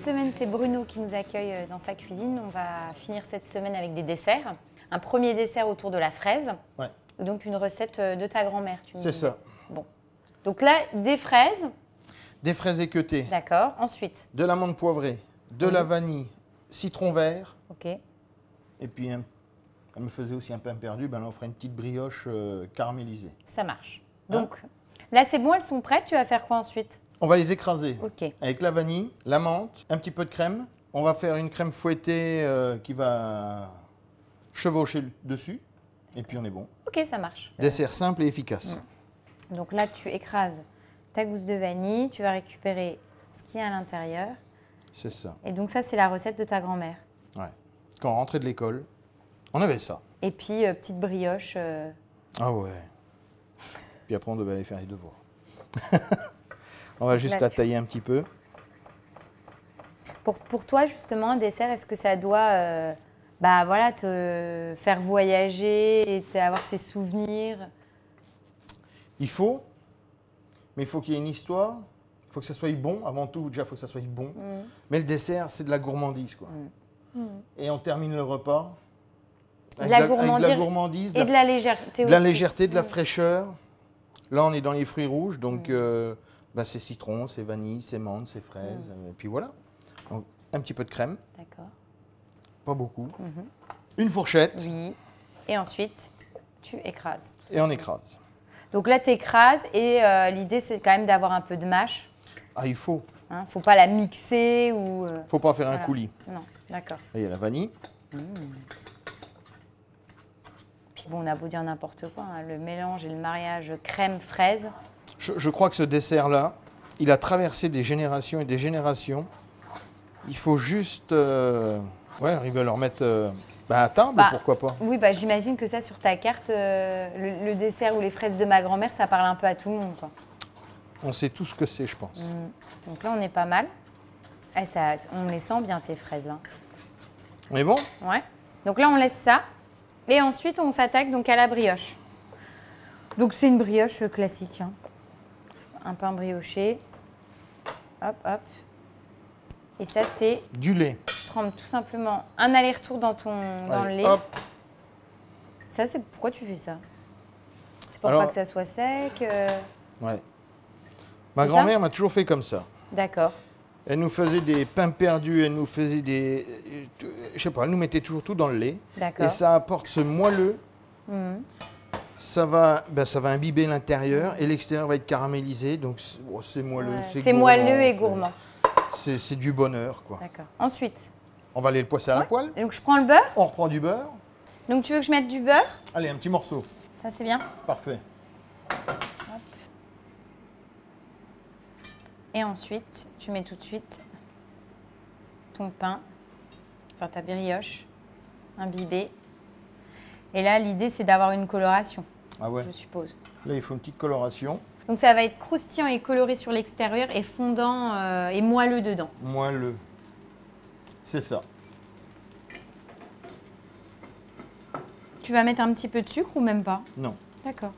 Cette semaine, c'est Bruno qui nous accueille dans sa cuisine. On va finir cette semaine avec des desserts. Un premier dessert autour de la fraise. Ouais. Donc une recette de ta grand-mère. C'est ça. Bon. Donc là, des fraises. Des fraises équeutées. D'accord. Ensuite. De l'amande poivrée, de la vanille, citron vert. Ok. Et puis, elle me faisait aussi un pain perdu, ben là, on fera une petite brioche caramélisée. Ça marche. Donc là, c'est bon, elles sont prêtes. Tu vas faire quoi ensuite? On va les écraser. Ok. Avec la vanille, la menthe, un petit peu de crème. On va faire une crème fouettée qui va chevaucher dessus. Et puis on est bon. Ok, ça marche. Dessert simple et efficace. Donc là, tu écrases ta gousse de vanille. Tu vas récupérer ce qu'il y a à l'intérieur. C'est ça. Et donc ça, c'est la recette de ta grand-mère. Ouais. Quand on rentrait de l'école, on avait ça. Et puis, petite brioche. Ah ouais. Puis après, on devait aller faire les devoirs. On va juste Là, la tailler un petit peu. Pour toi, justement, un dessert, est-ce que ça doit voilà, te faire voyager et avoir ces souvenirs? Il faut, mais il faut qu'il y ait une histoire. Il faut que ça soit bon. Avant tout, déjà, il faut que ça soit bon. Mais le dessert, c'est de la gourmandise, quoi. Et on termine le repas avec de la gourmandise et de la légèreté aussi. De la légèreté, de la fraîcheur. Là, on est dans les fruits rouges, donc c'est citron, c'est vanille, c'est menthe, c'est fraise. Et puis voilà. Donc, un petit peu de crème. D'accord. Pas beaucoup. Une fourchette. Oui. Et ensuite, tu écrases. Et on écrase. Donc là, tu écrases et l'idée, c'est quand même d'avoir un peu de mâche. Ah, il faut. Hein, faut pas la mixer ou... Faut pas faire un voilà. coulis. Non, d'accord. Là, il y a la vanille. Puis bon, on a beau dire n'importe quoi, hein, le mélange et le mariage crème-fraise. Je crois que ce dessert-là, il a traversé des générations et des générations. Il faut juste arriver à leur mettre à table, pourquoi pas. Oui, j'imagine que ça, sur ta carte, le dessert ou les fraises de ma grand-mère, ça parle un peu à tout le monde, quoi. On sait tout ce que c'est, je pense. Donc là, on est pas mal. On les sent bien, tes fraises, là. On est bon? Ouais. Donc là, on laisse ça. Et ensuite, on s'attaque donc à la brioche. Donc, c'est une brioche classique, hein. Un pain brioché. Hop, hop. Et ça, c'est... Du lait. Tu trempes tout simplement un aller-retour dans le lait. Hop. Ça, c'est... Pourquoi tu fais ça? C'est pour pas que ça soit sec Ouais. Ma grand-mère m'a toujours fait comme ça. D'accord. Elle nous faisait des pains perdus, elle nous faisait des... Je sais pas, elle nous mettait toujours tout dans le lait. D'accord. Et ça apporte ce moelleux. Ça va imbiber l'intérieur et l'extérieur va être caramélisé. Donc c'est moelleux, c'est moelleux et gourmand. C'est du bonheur, quoi. D'accord. Ensuite, on va aller le poisser à la poêle. Donc je prends le beurre. On reprend du beurre. Donc tu veux que je mette du beurre? Allez, un petit morceau. Ça, c'est bien. Parfait. Hop. Et ensuite, tu mets tout de suite ton pain, enfin ta brioche, imbibée. Et là, l'idée, c'est d'avoir une coloration, je suppose. Là, il faut une petite coloration. Donc ça va être croustillant et coloré sur l'extérieur et fondant et moelleux dedans. Moelleux. C'est ça. Tu vas mettre un petit peu de sucre ou même pas? Non. D'accord.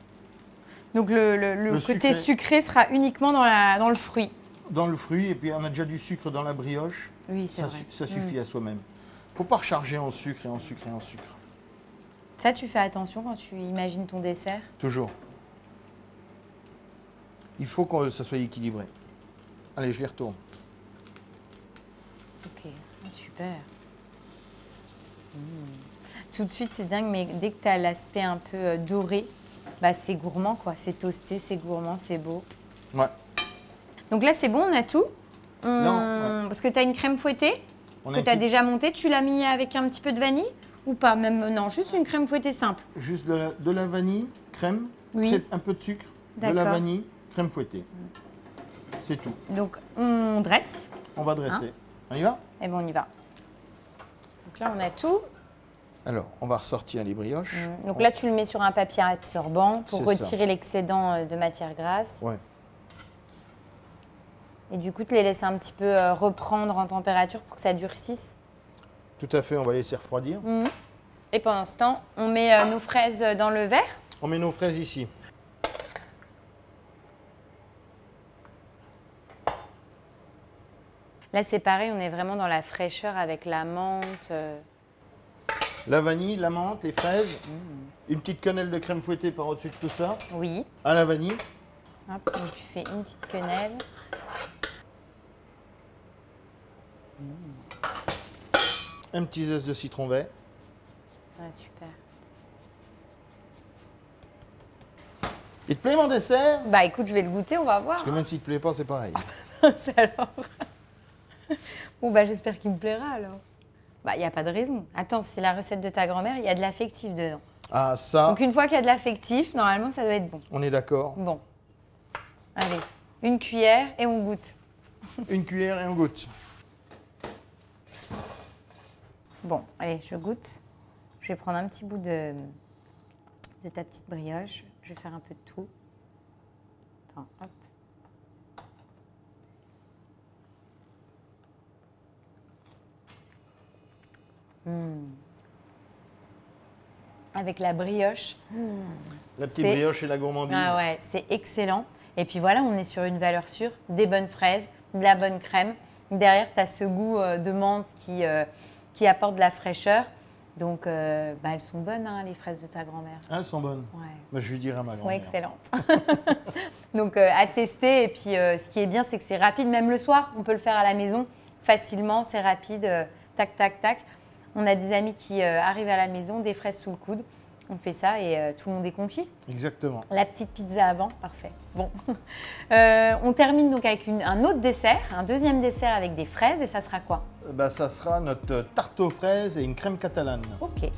Donc le côté sucré sera uniquement dans le fruit. Dans le fruit, et puis on a déjà du sucre dans la brioche. Oui, c'est vrai. Ça suffit à soi-même. Il ne faut pas recharger en sucre et en sucre et en sucre. Ça, tu fais attention quand tu imagines ton dessert? Toujours. Il faut que ça soit équilibré. Allez, je les retourne. Ok, super. Tout de suite, c'est dingue, mais dès que tu as l'aspect un peu doré, c'est gourmand, quoi. C'est toasté, c'est gourmand, c'est beau. Ouais. Donc là, c'est bon, on a tout. Non. Parce que tu as une crème fouettée que tu as déjà montée. Tu l'as mis avec un petit peu de vanille ou pas? Même non, juste une crème fouettée simple. Juste de la vanille, crème, un peu de sucre, de la vanille, crème fouettée. C'est tout. Donc, on dresse. On va dresser. On y va? Eh bien, on y va. Donc là, on a tout. Alors, on va ressortir les brioches. Donc là, tu le mets sur un papier absorbant pour retirer l'excédent de matière grasse. Ouais. Et du coup, tu les laisses un petit peu reprendre en température pour que ça durcisse. Tout à fait, on va laisser refroidir. Et pendant ce temps, on met nos fraises dans le verre. On met nos fraises ici. Là, c'est pareil, on est vraiment dans la fraîcheur avec la menthe. La vanille, la menthe, les fraises, une petite quenelle de crème fouettée par au-dessus de tout ça. Oui. À la vanille. Hop, donc tu fais une petite quenelle. Un petit zeste de citron vert. Ouais, super. Il te plaît mon dessert? Bah écoute, je vais le goûter, on va voir. Parce que même s'il te plaît pas, c'est pareil. C'est alors. Bon, bah j'espère qu'il me plaira alors. Bah, il n'y a pas de raison. Attends, c'est la recette de ta grand-mère, il y a de l'affectif dedans. Ah, ça, Donc une fois qu'il y a de l'affectif, normalement, ça doit être bon. on est d'accord. Bon. Allez, une cuillère et on goûte. Une cuillère et on goûte. Bon, allez, je goûte. Je vais prendre un petit bout de ta petite brioche. Je vais faire un peu de tout. Attends, hop. Avec la brioche. La petite brioche et la gourmandise. Ah ouais, c'est excellent. Et puis voilà, on est sur une valeur sûre, des bonnes fraises, de la bonne crème. Derrière, tu as ce goût de menthe qui apporte de la fraîcheur. Donc, bah, elles sont bonnes, hein, les fraises de ta grand-mère. Ah, elles sont bonnes. Ouais. Bah, je lui dirai à ma Elles sont grand-mère. excellentes. Donc, à tester. Et puis, ce qui est bien, c'est que c'est rapide. Même le soir, on peut le faire à la maison facilement. C'est rapide. Tac, tac, tac. On a des amis qui arrivent à la maison, des fraises sous le coude. On fait ça et tout le monde est conquis. Exactement. La petite pizza avant, parfait. Bon. On termine donc avec un autre dessert, un deuxième dessert avec des fraises. Et ça sera quoi? Bah, ça sera notre tarte aux fraises et une crème catalane. Ok.